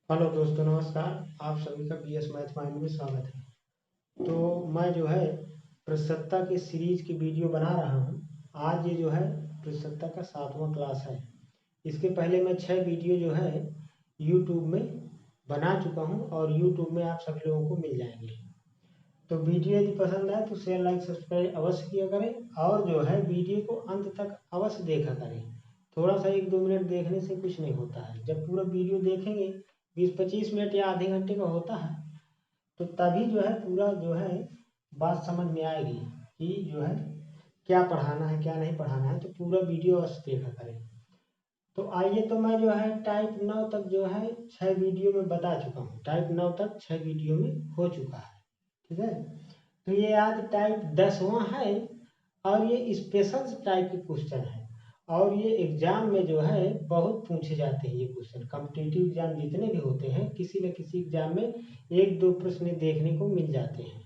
Hello दोस्तों, नमस्कार। आप सभी का बीएस मैथ माइंड में स्वागत है। तो मैं जो है प्रस्तुतता की सीरीज की वीडियो बना रहा हूँ। आज ये जो है प्रस्तुतता का 7वां क्लास है। इसके पहले मैं 6 वीडियो जो है यूट्यूब में बना चुका हूँ और यूट्यूब में आप सभी लोगों को मिल जाएंगे। तो वीडियो यदि पसंद आए तो शेयर लाइक सब्सक्राइब अवश्य किया करें और जो है वीडियो को अंत तक अवश्य देखा करें। थोड़ा सा 1-2 मिनट देखने से कुछ नहीं होता है। जब पूरा वीडियो देखेंगे 20-25 मिनट या आधे घंटे का होता है तो तभी जो है पूरा जो है बात समझ में आएगी कि जो है क्या पढ़ाना है क्या नहीं पढ़ाना है। तो पूरा वीडियो अवश्य देखा करें। तो आइए, तो मैं जो है टाइप 9 तक जो है 6 वीडियो में बता चुका हूँ। टाइप 9 तक 6 वीडियो में हो चुका है। ठीक है। तो ये आज टाइप 10वां है और ये स्पेशल टाइप के क्वेश्चन है और ये एग्जाम में जो है बहुत पूछे जाते हैं। ये क्वेश्चन कॉम्पिटिटिव एग्जाम जितने भी होते हैं किसी न किसी एग्जाम में 1-2 प्रश्न देखने को मिल जाते हैं।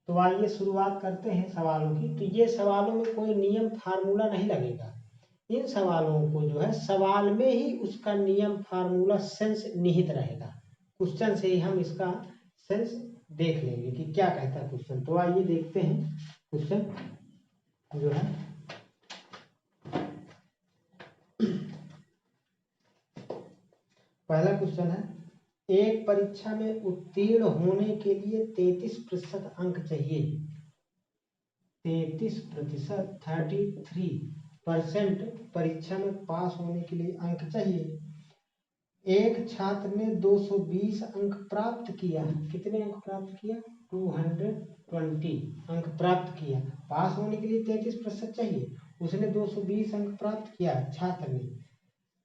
तो आइए शुरुआत करते हैं सवालों की। तो ये सवालों में कोई नियम फार्मूला नहीं लगेगा। इन सवालों को जो है सवाल में ही उसका नियम फार्मूला सेंस निहित रहेगा। क्वेश्चन से ही हम इसका सेंस देख लेंगे कि क्या कहता है क्वेश्चन। तो आइए देखते हैं क्वेश्चन जो है। पहला क्वेश्चन है, एक परीक्षा में उत्तीर्ण होने के लिए 33% अंक चाहिए। 33%, 33% परीक्षा में पास होने के लिए अंक चाहिए। एक छात्र ने 220 अंक प्राप्त किया। कितने अंक प्राप्त किया? 220 अंक प्राप्त किया। पास होने के लिए 33% चाहिए। उसने 220 अंक प्राप्त किया छात्र ने,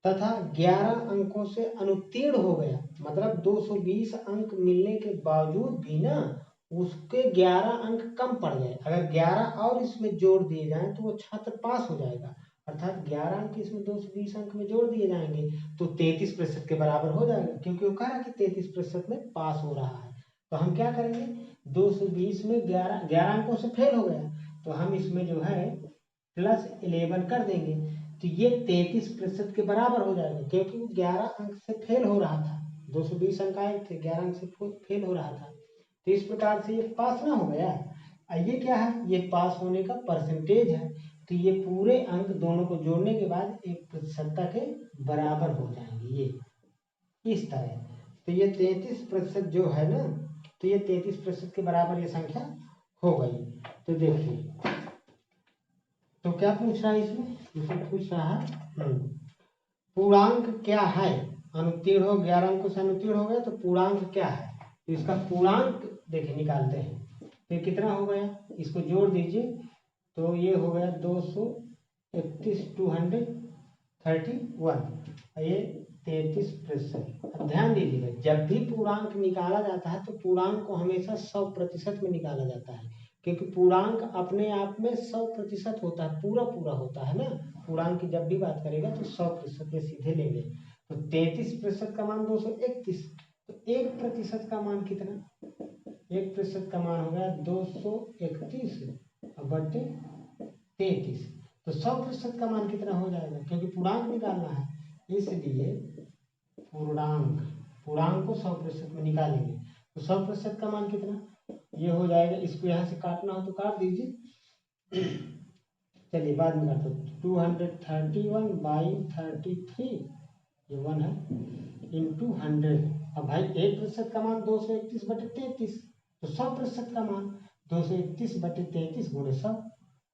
तथा 11 अंकों से अनुत्तीर्ण हो गया। मतलब 220 अंक मिलने के बावजूद भी ना उसके 11 अंक कम पड़ गए। अगर 11 और इसमें जोड़ दिए जाएं तो वो छात्र पास हो जाएगा। अर्थात 11 अंक इसमें 220 अंक में जोड़ दिए जाएंगे तो 33% के बराबर हो जाएगा, क्योंकि वो कह रहा है कि 33% में पास हो रहा है। तो हम क्या करेंगे, 220 में 11 अंकों से फेल हो गया तो हम इसमें जो है +11 कर देंगे। तो ये 33% के बराबर हो जाएगा, क्योंकि वो 11 अंक से फेल हो रहा था। 220 अंक आए थे, 11 अंक से फेल हो रहा था। तो इस प्रकार से ये पास ना हो गया। ये क्या है? ये पास होने का परसेंटेज है। तो ये पूरे अंक दोनों को जोड़ने के बाद 1% के बराबर हो जाएंगे। ये इस तरह। तो ये 33% जो है ना, तो ये 33% के बराबर ये संख्या हो गई। तो देखिए, तो क्या पूछ रहा है इसमें? इसमें पूछ रहा है पूर्णांक क्या है। अनुत्तीर्ण हो, 11 अंकों से अनुत्तीर्ण हो गया तो पूर्णांक क्या है। तो इसका पूर्णांक देखिए निकालते हैं। तो कितना हो गया, इसको जोड़ दीजिए तो ये हो गया 231, 231। ये 33%। अब ध्यान दीजिएगा, जब भी पूर्णांक निकाला जाता है तो पूर्णांक को हमेशा 100% में निकाला जाता है, क्योंकि पूर्णांक अपने आप में 100% होता है, पूरा पूरा होता है ना। पूर्णांक की जब भी बात करेगा तो 100% में सीधे लेंगे। तो 33% का मान 231। तो 1% का मान कितना? 1% का मान हो गया 231 बटे 33। तो 100% का मान कितना हो जाएगा, क्योंकि पूर्णांक निकालना है इसलिए पूर्णांक पूर्णांक को 100% में निकालेंगे। तो 100% का मान कितना? ये हो जाएगा, इसको यहाँ से काटना हो तो काट दीजिए। चलिए बाद में काटो। 231/33 ये 1 है इंटू 100। अब भाई 1% का मान 231/33, तो 100% का मान 231/33 गुणे 100।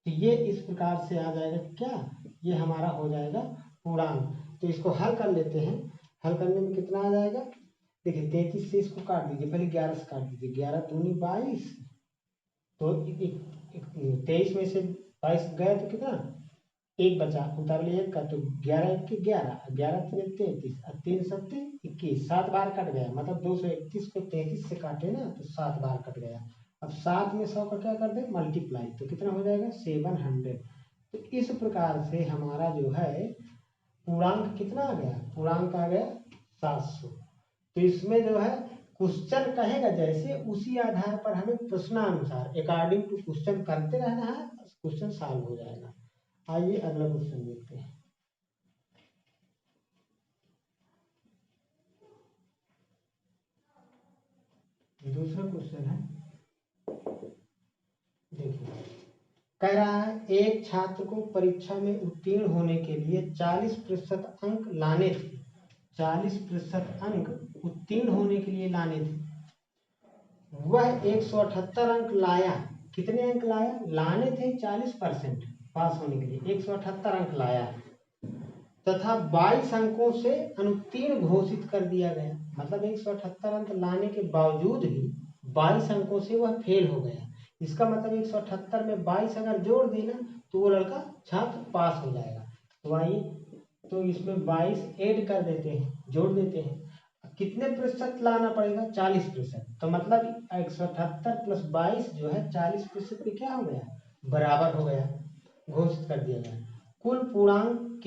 तो ये इस प्रकार से आ जाएगा क्या, ये हमारा हो जाएगा पूर्णांक। तो इसको हल कर लेते हैं। हल करने में कितना आ जाएगा? देखिए 33 से इसको काट दीजिए, पहले 11 से काट दीजिए। 11 दूनी 22, तो 23 में से 22 गया तो कितना? एक बचा, उतार लिया एक का, तो 11 1 के 11, 11 3 33 और 3 7 21, 7 बार कट गया। मतलब 231 को 33 से काटे ना तो 7 बार कट गया। अब 7 में 100 का क्या कर दे? मल्टीप्लाई, तो कितना हो जाएगा? 700। तो इस प्रकार से हमारा जो है पूर्णांक कितना आ गया? पूर्णांक आ गया 700। तो इसमें जो है क्वेश्चन कहेगा जैसे उसी आधार पर हमें प्रश्नानुसार अकॉर्डिंग टू क्वेश्चन करते रहना है, क्वेश्चन सॉल्व हो जाएगा। आइए अगला क्वेश्चन देखते हैं। क्वेश्चन है, देखिए कह रहा है एक छात्र को परीक्षा में उत्तीर्ण होने के लिए 40% अंक लाने थे, 40% अंक उत्तीर्ण होने के लिए लाने थे, वह 178 अंक लाया। कितने अंक लाया? लाने थे 40% पास होने के लिए, 178 अंक लाया तथा 22 अंकों से अनुत्तीर्ण घोषित कर दिया गया। मतलब 178 अंक लाने के बावजूद भी 22 अंकों से वह फेल हो गया। इसका मतलब 178 में 22 अगर जोड़ देना तो वो लड़का छात्र पास हो जाएगा। तो आइए तो इसमें 22 ऐड कर देते हैं, जोड़ देते हैं। कितने प्रतिशत लाना पड़ेगा? 40%। तो मतलब 178 प्लस 22 जो है 40% पे क्या हो गया? बराबर हो गया, घोषित कर दिया गया। कुल पूर्णांक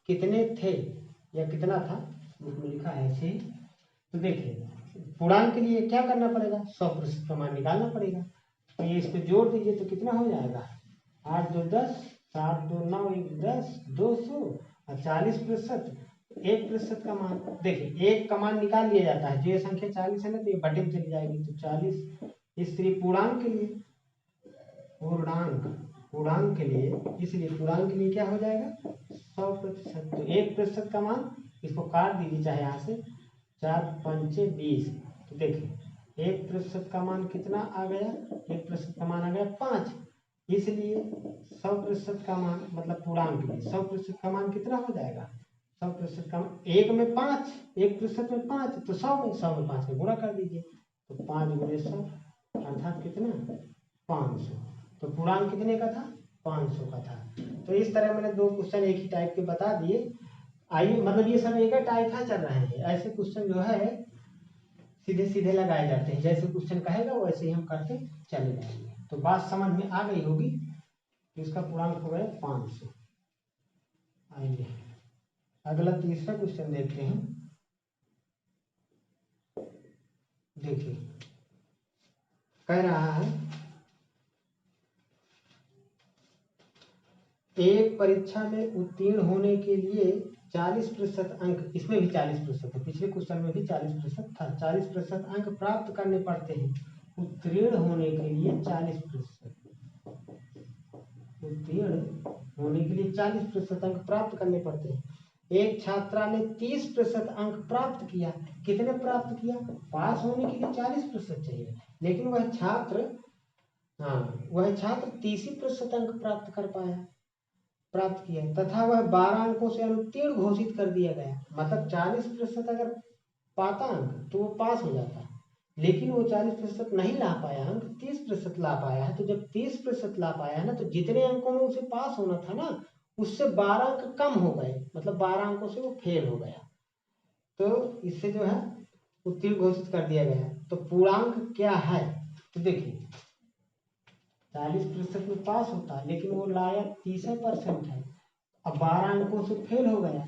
कितने थे या कितना था, बुक में लिखा है ऐसे। तो देखिए पूर्णांक के लिए क्या करना पड़ेगा? 100% का मान निकालना पड़ेगा। तो ये इस पे जोड़ दीजिए तो कितना हो जाएगा? 8 2 10, 7 2 9, 1 10, 200 और 40%, 1% का मान। देखिए एक का मान निकाल लिया जाता है, जो ये संख्या 40 है ना तो ये बटे में चली जाएगी, तो 40 इसलिए पूर्णांक के लिए इसलिए पूर्णांक के लिए क्या हो जाएगा? 100%। तो 1% का मान इसको काट दीजिए चाहे यहाँ से, 4 5 20। तो देखिए 1% का मान कितना आ गया? 1% का मान आ गया 5। इसलिए 100% का मान मतलब पूर्णांक के लिए 100% का मान कितना हो जाएगा? 100% का 1 में 5, 1% में 5, तो 100 में 5 में गुणा कर दीजिए। तो 5 गुणे 100 अर्थात कितना? 500। तो पूर्णांक कितने का था? 500 का था। तो इस तरह मैंने 2 क्वेश्चन एक ही टाइप के बता दिए। आइए मतलब ये सब एक ही टाइप का चल रहे हैं। ऐसे क्वेश्चन जो है सीधे सीधे लगाए जाते हैं, जैसे क्वेश्चन कहेगा वैसे ही हम करते चले जाएंगे। तो बात समझ में आ गई होगी। इसका पूर्णांक हो गया 500। आइए अगला तीसरा क्वेश्चन देखते हैं। देखिए कह रहा है एक परीक्षा में उत्तीर्ण होने के लिए 40% अंक, इसमें भी 40% है, पिछले क्वेश्चन में भी 40% था, 40% अंक प्राप्त करने पड़ते हैं। उत्तीर्ण होने के लिए 40%, उत्तीर्ण होने के लिए 40% अंक प्राप्त करने पड़ते हैं। एक छात्रा ने 30% अंक प्राप्त किया। कितने प्राप्त किया? पास होने के लिए 40% चाहिए, लेकिन वह छात्र 30% अंक प्राप्त किया तथा वह 12 अंकों से अनुत्तीर्ण घोषित कर दिया गया। मतलब 40% अगर पाता अंक तो वो पास हो जाता, लेकिन वो 40% नहीं ला पाया, अंक 30% ला पाया है। तो जब 30% ला पाया है ना, तो जितने अंकों में उसे पास होना था ना, उससे 12 अंक कम हो गए, मतलब 12 अंकों से वो फेल हो गया। तो इससे जो है उत्तीर्ण घोषित कर दिया गया। तो पूर्णांक क्या है? तो देखिए 40% में पास होता, लेकिन वो लाया 30% है। अब 12 अंकों से फेल हो गया,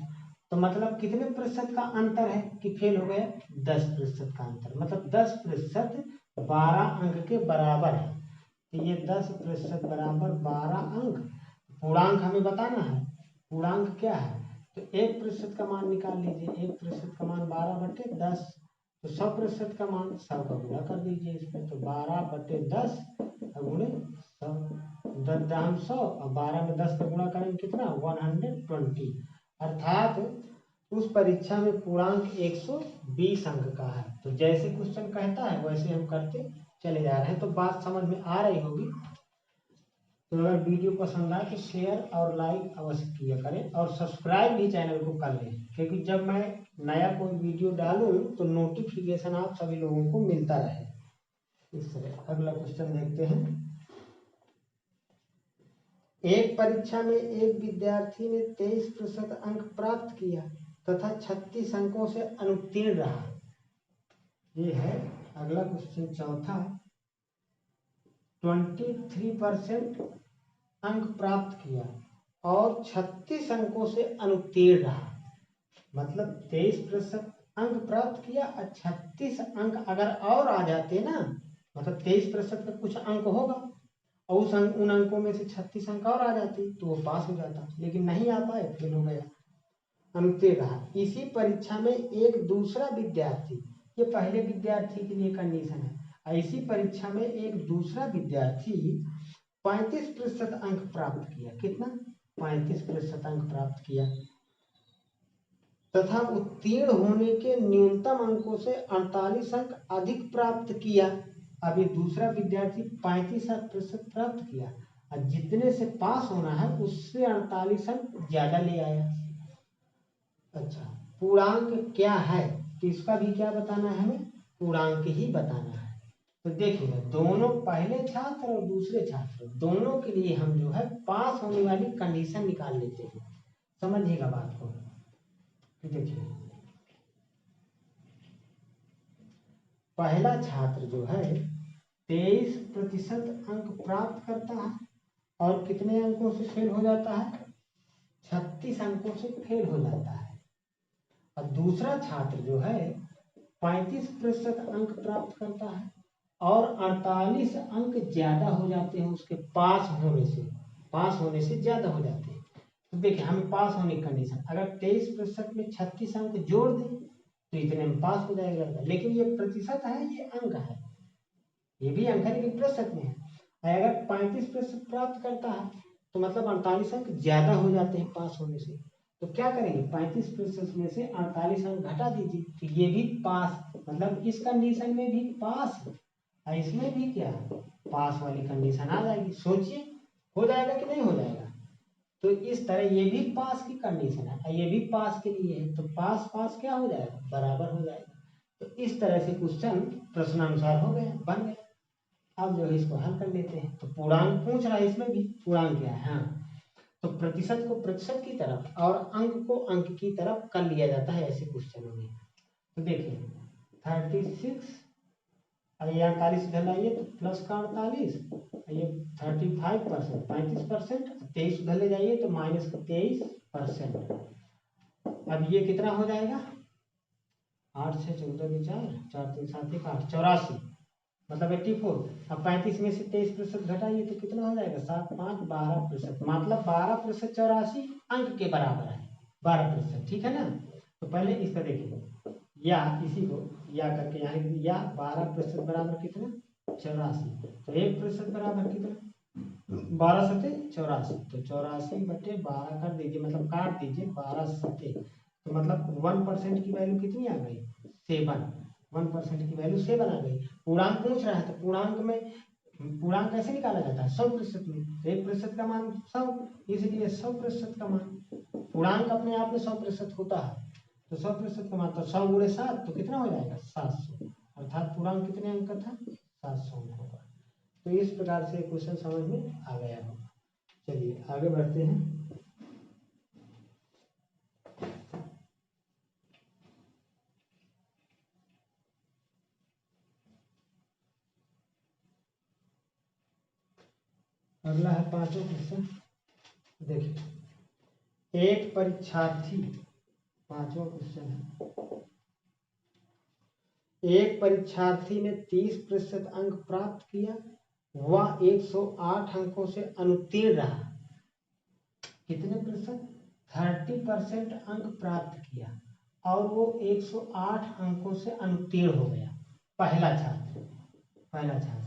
तो मतलब कितने प्रतिशत का अंतर है कि फेल हो गया? 10% का अंतर। मतलब 10% 12 अंक के बराबर है। तो ये 10% बराबर 12 अंक। पूर्णांक हमें बताना है, पूर्णांक क्या है? तो 1% का मान निकाल लीजिए। 1% का मान 12/10, तो 100% का मान 100 का गुणा कर दीजिए इसमें। तो 12/10 गुणे 100, 10 दाम 100 और 12 में 10 का गुणा करेंगे कितना? 120। अर्थात उस परीक्षा में पूर्णांक 120 अंक का है। तो जैसे क्वेश्चन कहता है वैसे हम करते चले जा रहे हैं। तो बात समझ में आ रही होगी। तो अगर वीडियो पसंद आए तो शेयर और लाइक अवश्य किया करें और सब्सक्राइब भी चैनल को कर लें, क्योंकि जब मैं नया कोई वीडियो डालूं तो नोटिफिकेशन आप सभी लोगों को मिलता रहे। इस तरह अगला क्वेश्चन देखते हैं। एक परीक्षा में एक विद्यार्थी ने 23% अंक प्राप्त किया तथा 36 अंकों से अनुत्तीर्ण रहा। ये है अगला क्वेश्चन चौथा। 23% अंक प्राप्त किया और 36 अंकों से अनुत्तीर्ण रहा। मतलब 23% अंक प्राप्त किया और 36 अंक अगर और आ जाते ना, मतलब 23% का कुछ अंक होगा और उन अंकों में से 36 अंक और आ जाते तो वो पास हो जाता, लेकिन नहीं आ पाए, फेल हो गया, अनुत्तीर्ण रहा। इसी परीक्षा में एक दूसरा विद्यार्थी, ये पहले विद्यार्थी के लिए कंडीशन है, ऐसी परीक्षा में एक दूसरा विद्यार्थी 35% अंक प्राप्त किया। कितना? 35% अंक प्राप्त किया तथा उत्तीर्ण होने के न्यूनतम अंकों से 48 अंक अधिक प्राप्त किया। अभी दूसरा विद्यार्थी 35% प्राप्त किया और जितने से पास होना है उससे 48 अंक ज्यादा ले आया। अच्छा, पूर्णांक क्या है? तो इसका भी क्या बताना है हमें? पूर्णांक ही बताना है। तो देखिए, दोनों पहले छात्र और दूसरे छात्र दोनों के लिए हम जो है पास होने वाली कंडीशन निकाल लेते हैं। समझिएगा बात को। देखिए, पहला छात्र जो है 23% अंक प्राप्त करता है और कितने अंकों से फेल हो जाता है? 36 अंकों से फेल हो जाता है। और दूसरा छात्र जो है 35% अंक प्राप्त करता है और 48 अंक ज्यादा हो जाते हैं उसके पास होने से ज्यादा हो जाते हैं। तो देखिए, हमें पास होने की कंडीशन, अगर 23% में 36 अंक जोड़ दें तो इतने में पास हो जाएगा। लेकिन ये प्रतिशत है, ये अंक है, ये भी अंक है लेकिन प्रतिशत में है। अगर 35% प्राप्त करता है तो मतलब 48 अंक ज्यादा हो जाते हैं पास होने से। तो क्या करेंगे? 35% में से 48 अंक घटा दीजिए तो ये भी पास, मतलब इस कंडीशन में भी पास और इसमें भी क्या पास वाली कंडीशन आ जाएगी। सोचिए, हो जाएगा कि नहीं हो जाएगा? तो इस तरह ये भी पास की कंडीशन है और ये भी पास के लिए है, तो पास पास क्या हो जाएगा? बराबर हो जाएगा। तो इस तरह से क्वेश्चन प्रश्नानुसार हो गया, बन गया। अब जो है इसको हल कर लेते हैं। तो पूर्णांक पूछ रहा है, इसमें भी पूर्णांक क्या है? हाँ, तो प्रतिशत को प्रतिशत की तरफ और अंक को अंक की तरफ कर लिया जाता है ऐसे क्वेश्चनों में। तो देखिए 36 और ये 48 इधर लाइए तो प्लस का 48, ये 35%, 35%, 23 उधर ले जाइए तो माइनस का 23%। अब ये कितना हो जाएगा? 8 6 14 के 4 4 3 7 1 8 84, मतलब 84। अब 35 में से 23% घटाइए तो कितना हो जाएगा? 7 5 12%, मतलब 12% 84 अंक के बराबर है। 12%, ठीक है ना? तो पहले इसका देखिए, या इसी को या करके यहाँ लिख दिया। 12% बराबर कितना? 84। तो 1% बराबर कितना? 12 सते 84, तो 84/12 कर दीजिए, मतलब काट दीजिए 12 सते, तो मतलब 1% की वैल्यू कितनी आ गई? 7। 1% की वैल्यू 7 आ गई। पूर्णांक पूछ रहा है तो पूर्णांक में पूर्णांक कैसे निकाला जाता है? 100% में। 1% का मान 100, इसलिए 100% का मान। पूर्णांक अपने आप में 100% होता है, तो 100% का मान तो 100 गुणे 7 तो कितना हो जाएगा? 700। अर्थात पूर्णांक कितने अंक का था? 700 अंक होगा। तो इस प्रकार से क्वेश्चन समझ में आ गया होगा। चलिए आगे बढ़ते हैं। अगला है 5वां क्वेश्चन। देखिए, एक परीक्षार्थी, 5वां क्वेश्चन है, एक परीक्षार्थी ने 30% अंक प्राप्त किया, वह 108 अंकों से अनुत्तीर्ण रहा। कितने प्रतिशत? 30% अंक प्राप्त किया और वो 108 अंकों से अनुत्तीर्ण हो गया। पहला छात्र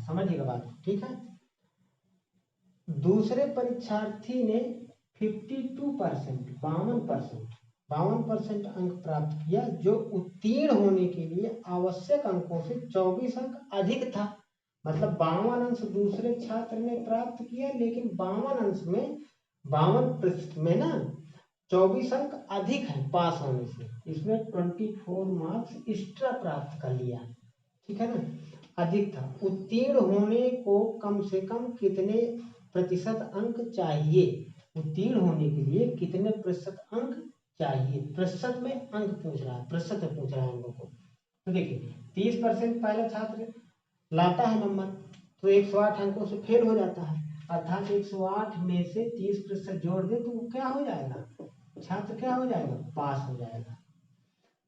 समझिएगा बात, ठीक है? दूसरे परीक्षार्थी ने 52%, 52% अंक प्राप्त किया, जो उत्तीर्ण होने के लिए आवश्यक अंकों से 24 अंक अधिक था। मतलब 52 अंश दूसरे छात्र ने प्राप्त किया, लेकिन 52 अंश में 52% में ना 24 अंक अधिक है पास होने से, इसमें 24 मार्क्स एक्स्ट्रा प्राप्त कर लिया, ठीक है ना? अधिक था। उत्तीर्ण होने को कम से कम कितने प्रतिशत अंक चाहिए? उत्तीर्ण होने के लिए कितने प्रतिशत अंक चाहिए? प्रतिशत में अंक पूछ रहा है, प्रतिशत में पूछ रहा है अंकों को। तो देखिए 30% पहला छात्र लाता है नंबर, तो 108 अंकों से फेल हो जाता है, अर्थात 108 में से 30% जोड़ दे तो वो क्या हो जाएगा? छात्र क्या हो जाएगा? पास हो जाएगा।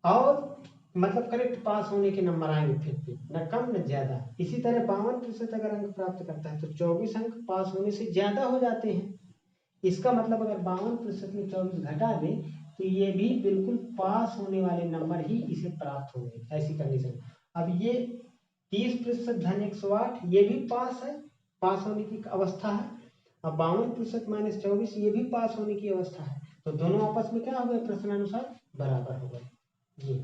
और मतलब करेक्ट पास होने के नंबर आएंगे फिर भी, न कम न ज्यादा। इसी तरह 52% अगर अंक प्राप्त करता है तो 24 अंक पास होने से ज्यादा हो जाते हैं। इसका मतलब अगर 52% में 24 घटा दें तो ये भी बिल्कुल पास होने वाले नंबर ही इसे प्राप्त होंगे, ऐसी कंडीशन। अब ये 30% धन 108 ये भी पास है, पास होने की अवस्था है। अब 52% माइनस 24 ये भी पास होने की अवस्था है। तो दोनों आपस में क्या हो गए, प्रश्नानुसार बराबर हो गए ये।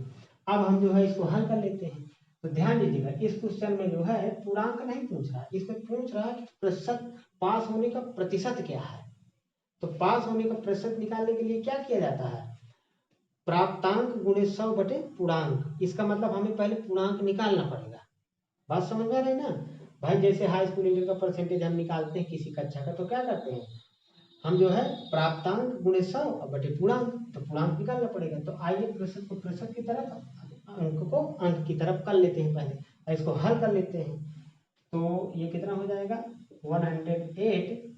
अब हम जो है इसको हल कर लेते हैं। तो ध्यान दीजिएगा, इस क्वेश्चन में जो है पूर्णांक नहीं पूछ रहा है, इसमें पूछ रहा है कि प्रतिशत, पास होने का प्रतिशत क्या है। तो पास होने का प्रतिशत निकालने के लिए क्या किया जाता है, प्राप्तांक गुणे 100 बटे पूर्णांक। इसका मतलब हमें पहले पूर्णांक निकालना पड़ेगा। बात समझ में आ रही ना भाई। जैसे हाई स्कूल इंटर का परसेंटेज हम निकालते हैं किसी कक्षा का, तो क्या करते हैं हम जो है प्राप्तांक गुणे 100 बटे पूर्णांक, तो पूर्णांक निकालना पड़ेगा। तो आइए प्रतिशत को प्रतिशत की तरफ, अंक को अंक की तरफ कर लेते हैं पहले, और इसको हल कर लेते हैं। तो ये कितना हो जाएगा, 108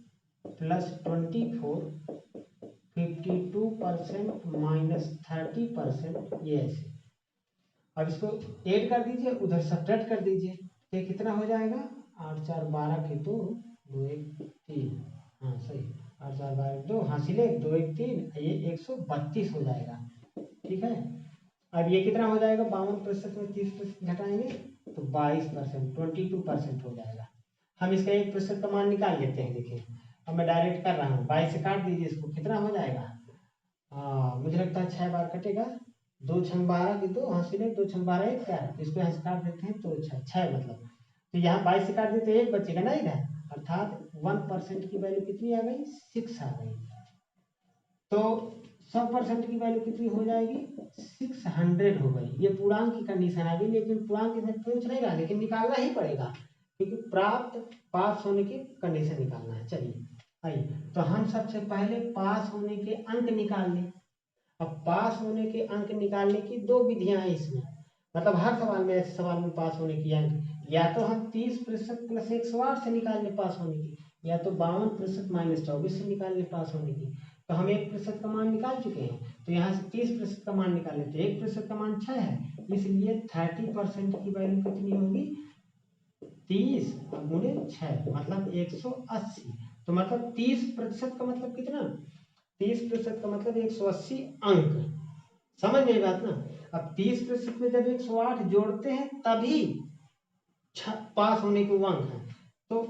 प्लस 24 52% माइनस 30%, ये ऐसे। अब इसको ऐड कर दीजिए, उधर सब्ट्रैक्ट कर दीजिए, तो कितना हो जाएगा, 8 4 12 के 2 2 1 3, हाँ सही, 8 4 12 2 हासिले 2 1 3, ये 132 हो जाएगा। ठीक है। अब ये कितना हो जाएगा, 52% में 30% घटाएंगे तो 22%, 22% हो जाएगा। हम इसका 1% का मान निकाल लेते हैं। देखिए अब मैं डायरेक्ट कर रहा हूँ, 22 से काट दीजिए इसको, कितना हो जाएगा, मुझे लगता है 6 बार कटेगा, 2 6 12 की 2 हासिले 2 6 12 1 4, इसको यहाँ से काट देते हैं तो 6 मतलब, तो यहाँ 22 से काट देते हैं 1 बचेगा ना इधर, अर्थात 1% की वैल्यू कितनी आ गई, 6 आ गई। तो 100% की वैल्यू कितनी हो जाएगी, 600 हो गई। ये पूर्णांक की कंडीशन आ गई, लेकिन पूर्णांक इसमें पूछ नहीं रहा, लेकिन निकालना ही पड़ेगा क्योंकि प्राप्त पास होने की कंडीशन निकालना है। चलिए आइए, तो हम सबसे पहले पास होने के अंक निकाल लें। अब पास होने के अंक निकालने की 2 विधियां हैं इसमें, मतलब हर सवाल में, ऐसे सवाल में पास होने की अंक, या तो हम 30% प्लस 108 से निकाल लें पास होने की, या तो 52% माइनस 24 से निकाल लें पास होने की। तो हम 1% का मान निकाल चुके हैं, तो यहाँ से 30% का मान निकाल लेते हैं। 1% का मान 6 है, इसलिए 30% की वैल्यू कितनी होगी, 30 गुणे 6 मतलब 180। तो मतलब 30% का मतलब कितना, 30% का मतलब 180 अंक। समझ गए बात ना। अब 30% में जब 108 जोड़ते हैं तभी पास होने के वो अंक है। तो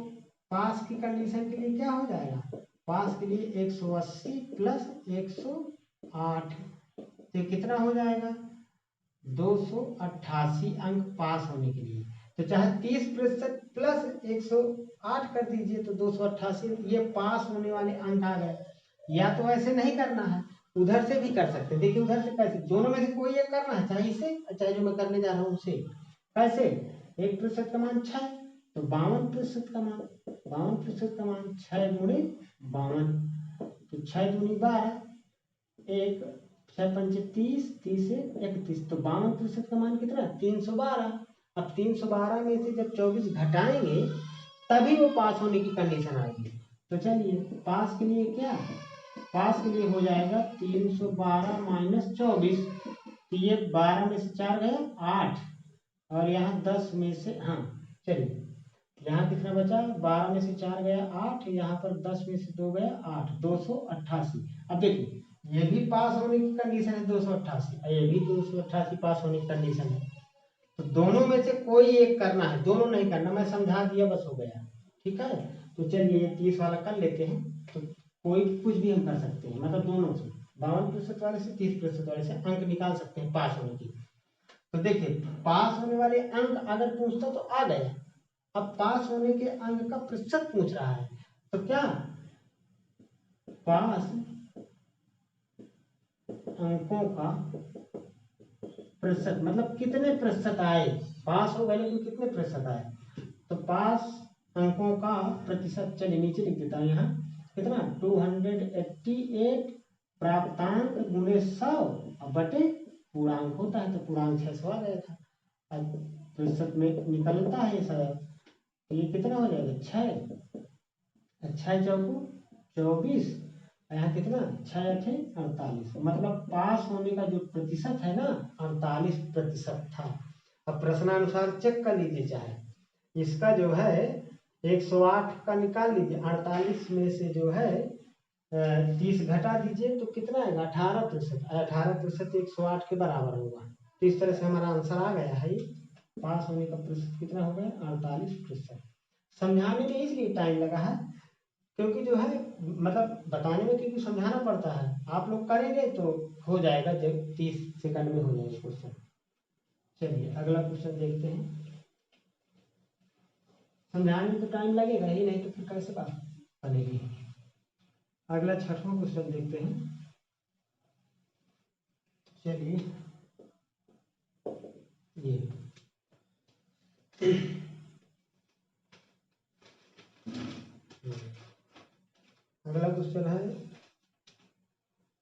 पास की कंडीशन के लिए क्या हो जाएगा, पास के लिए 180 प्लस 108, तो कितना हो जाएगा, 288 अंक पास होने के लिए। तो चाहे 30% प्लस 108 कर दीजिए तो 288, ये पास होने वाले अंक आ गए। या तो ऐसे नहीं करना है, उधर से भी कर सकते हैं। देखिए उधर से कैसे, दोनों में से कोई एक करना है, चाहे इसे चाहे जो मैं करने जा रहा हूँ उसे। कैसे, 1% का मान 6, तो 52% का मान, 52% का मान 6 गुणे 52, तो 6 दूनी 12, 1 6 पंचे 30, 30 से 31, तो 52% का मान कितना, 312। अब 312 में से जब 24 घटाएंगे तभी वो पास होने की कंडीशन आएगी। तो चलिए पास के लिए क्या, पास के लिए हो जाएगा 312 माइनस 24, तो ये 12 में से 4 गया 8, और यहाँ 10 में से, हाँ चलिए यहाँ कितना बचा, 12 में से 4 गया 8, यहाँ पर 10 में से 2 गया 8, 288। अब देखिए ये भी पास होने की कंडीशन है 288, ये भी 288 पास होने की कंडीशन है। तो दोनों में से कोई एक करना है, दोनों नहीं करना, मैं समझा दिया बस हो गया। ठीक है, तो चलिए ये 30 वाला कर लेते हैं। तो कोई कुछ भी हम कर सकते हैं, मतलब दोनों से, 52% वाले से 30% वाले से अंक निकाल सकते हैं पास होने की। तो देखिए पास होने वाले अंक अगर पूछता तो आ गए, अब पास होने के अंक का प्रतिशत पूछ रहा है, तो क्या पास अंकों का प्रतिशत, मतलब कितने प्रतिशत आए, पास हो गए लेकिन कितने प्रतिशत आए, तो पास अंकों का प्रतिशत, चलिए नीचे लिख देता हूँ यहाँ, कितना 288 प्राप्तांक गुणे 100 बटे पूर्णांक होता है, तो पूर्णांक 600 आ गया था। अब प्रतिशत में निकलता है सर, तो ये कितना हो जाएगा 6, 6 चौको 24, यहाँ कितना 6 8 48, मतलब पास होने का जो प्रतिशत है ना 48% था। अब प्रश्नानुसार चेक कर लीजिए, चाहे इसका जो है 108 का निकाल लीजिए, 48 में से जो है 30 घटा दीजिए तो कितना आएगा 18%, 18% 108 के बराबर होगा। तो इस तरह से हमारा आंसर आ गया है। पास होने का प्रतिशत कितना हो गया 48%। समझाने में इसलिए टाइम लगा है क्योंकि जो है मतलब बताने में क्योंकि समझाना पड़ता है, आप लोग करेंगे तो हो जाएगा, जब 30 सेकंड में हो जाएगा क्वेश्चन। चलिए अगला क्वेश्चन देखते हैं। समझाने में तो टाइम लगेगा ही, नहीं तो फिर कैसे बात बनेगी। अगला 6वां क्वेश्चन देखते हैं। चलिए ये अगला क्वेश्चन है,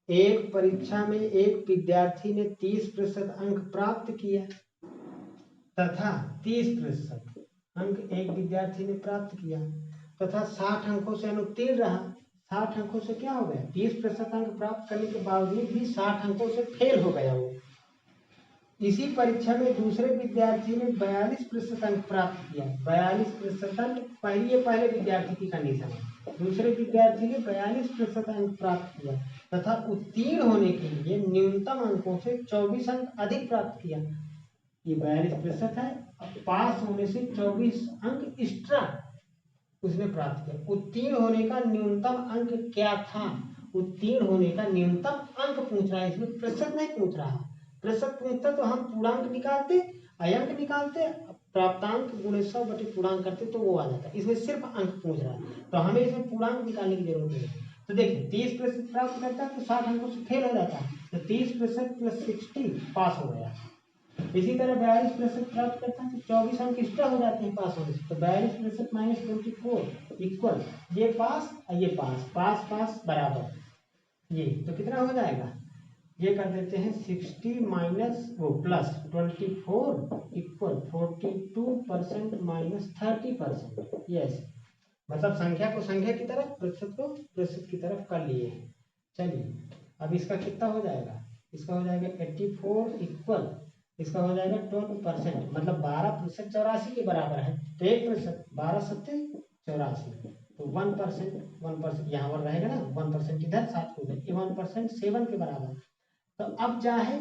एक परीक्षा में एक विद्यार्थी ने 30% अंक प्राप्त किया तथा 30% अंक एक विद्यार्थी ने प्राप्त किया तथा 60 अंकों से अनुत्तीर्ण रहा। 60 अंकों से क्या हो गया, 30% अंक प्राप्त करने के बावजूद भी 60 अंकों से फेल हो गया वो। इसी परीक्षा में दूसरे विद्यार्थी ने 42% अंक प्राप्त किया। 42% अंक पहले विद्यार्थी की कंडीशन है। दूसरे विद्यार्थी ने 42% अंक प्राप्त किया तथा उत्तीर्ण होने के लिए न्यूनतम अंकों से 24 अंक अधिक प्राप्त किया। ये 42% है। अब पास होने से 24 अंक एक्स्ट्रा उसने प्राप्त किया। उत्तीर्ण होने का न्यूनतम अंक क्या था, उत्तीर्ण होने का न्यूनतम अंक पूछ रहा है, इसमें प्रतिशत नहीं पूछ रहा है। प्रतिशत पूछता तो हम पूर्णांक निकालते, अंक निकालते, प्राप्तांक गुणे 100 बटे पूर्णांक करते तो वो आ जाता। इसमें सिर्फ अंक पूछ रहा है तो हमें इसमें पूर्णांक निकालने की जरूरत नहीं है। तो देखिए 30% प्राप्त करता है तो 60 अंकों से फेल हो जाता है, तो 30% प्लस 60 पास हो गया। इसी तरह 42% प्राप्त करता है तो 24 अंक एक्स्ट्रा हो जाते हैं पास होने से, तो 42% माइनस 24 इक्वल ये पास और ये पास, पास पास बराबर ये, तो कितना हो जाएगा, ये कर देते हैं 60 माइनस वो प्लस 24 इक्वल 42% माइनस 30%। यस, मतलब संख्या को संख्या की तरफ, प्रतिशत को प्रतिशत की तरफ कर लिए हैं। चलिए अब इसका कितना हो जाएगा, इसका हो जाएगा 84 इक्वल, इसका हो जाएगा 12%, मतलब 12% 84 के बराबर है, तो 1% 12 सत्ते 84, तो 1% यहाँ पर रहेगा ना, 1% इधर 7 हो गए, 1% 7 के बराबर। तो अब चाहे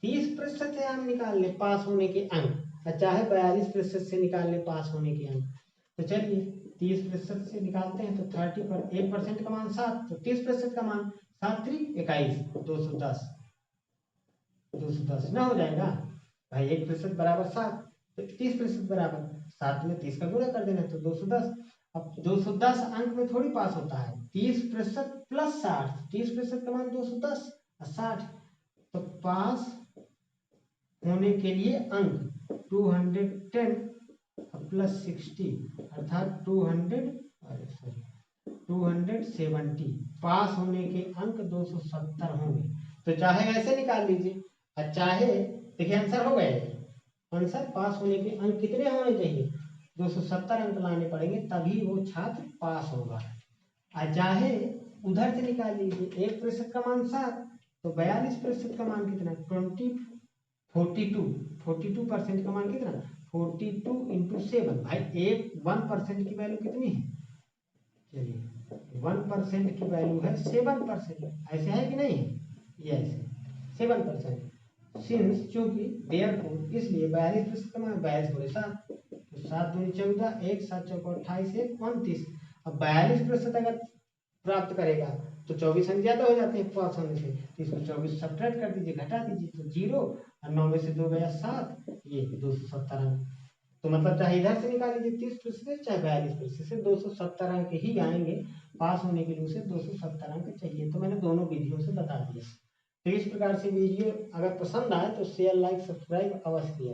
30% से हम निकाल ले पास होने के अंक, और चाहे 42% से निकाल ले पास होने के अंक। तो चलिए 30% से निकालते हैं तो 30 पर 1% का मान 7, तो 30% का मान 7 3 21 210, 210 ना हो जाएगा भाई। 1% बराबर 7, तो 30% बराबर 7 में 30 का गुणा कर देना तो 210। अब 210 अंक में थोड़ी पास होता है, 30% प्लस 60, 30% का मान 210 और 60, तो पास होने के लिए अंक 210 प्लस 60 अर्थात 270, पास होने के अंक 270 होंगे। तो चाहे ऐसे निकाल लीजिए और चाहे, देखिए आंसर हो गए, आंसर पास होने के अंक कितने होने चाहिए, 270 अंक लाने पड़ेंगे तभी वो छात्र पास होगा। और चाहे उधर से निकाल लीजिए, 1% का मान 7, तो 42% का मान कितना 42% का मान कितना 42 इंटू 7, भाई 1% की वैल्यू कितनी है, चलिए 1% की वैल्यू है 7%, ऐसे है कि नहीं है, ये ऐसे 7%। सिंस चूंकि देयरफॉर इसलिए 42% का मान 42 गुणे 7, तो 7 दूनी 14, 1 7 चौको 28 1 29। अब 42% अगर प्राप्त करेगा तो 24 अंक ज्यादा हो जाते हैं पास होने से, तो इसमें 24 सब्ट्रैक्ट कर दीजिए, घटा दीजिए, तो 0 और 9 में से 2 गया 7, ये 270 अंक। तो मतलब चाहे इधर से निकाल लीजिए 30% चाहे 42% से 270 अंक ही आएंगे, पास होने के लिए उसे 270 अंक चाहिए। तो मैंने दोनों विधियों से बता दिया। तो इस प्रकार से वीडियो अगर पसंद आए तो शेयर लाइक सब्सक्राइब अवश्य किया।